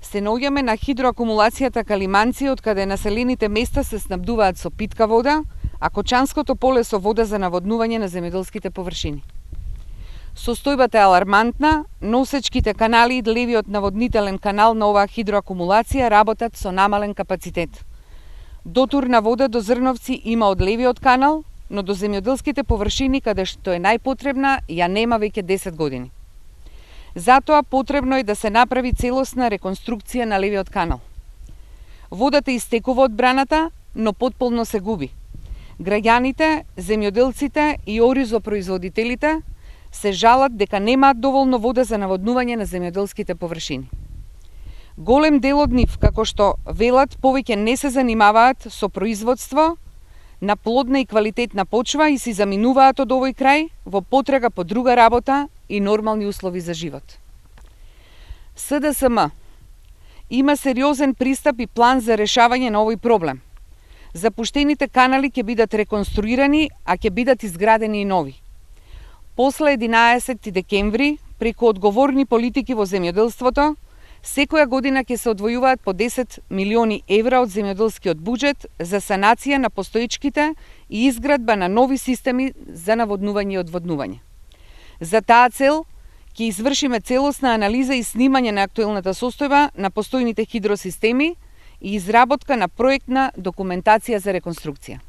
се наоѓаме на хидроакумулацијата Калиманци, од каде населените места се снабдуваат со питка вода, а Кочанското поле со вода за наводнување на земјоделските површини. Состојбата е алармантна, носечките канали и левиот наводнителен канал на оваа хидроакумулација работат со намален капацитет. Дотур на вода до Зрновци има од левиот канал, но до земјоделските површини каде што е најпотребна ја нема веќе 10 години. Затоа потребно е да се направи целосна реконструкција на левиот канал. Водата истекува од браната, но потполно се губи. Граѓаните, земјоделците и оризопроизводителите се жалат дека немаат доволно вода за наводнување на земјоделските површини. Голем дел од нив, како што велат, повеќе не се занимаваат со производство на плодна и квалитетна почва и си заминуваат од овој крај во потрага по друга работа и нормални услови за живот. СДСМ има сериозен пристап и план за решавање на овој проблем. Запуштените канали ќе бидат реконструирани, а ќе бидат изградени и нови. После 11 декември, преку одговорни политики во земјоделството, секоја година ќе се одвојуваат по 10 милиони евра од земјоделскиот буџет за санација на постоечките и изградба на нови системи за наводнување и одводнување. За таа цел ќе извршиме целосна анализа и снимање на актуелната состојба на постојните хидросистеми и изработка на проектна документација за реконструкција.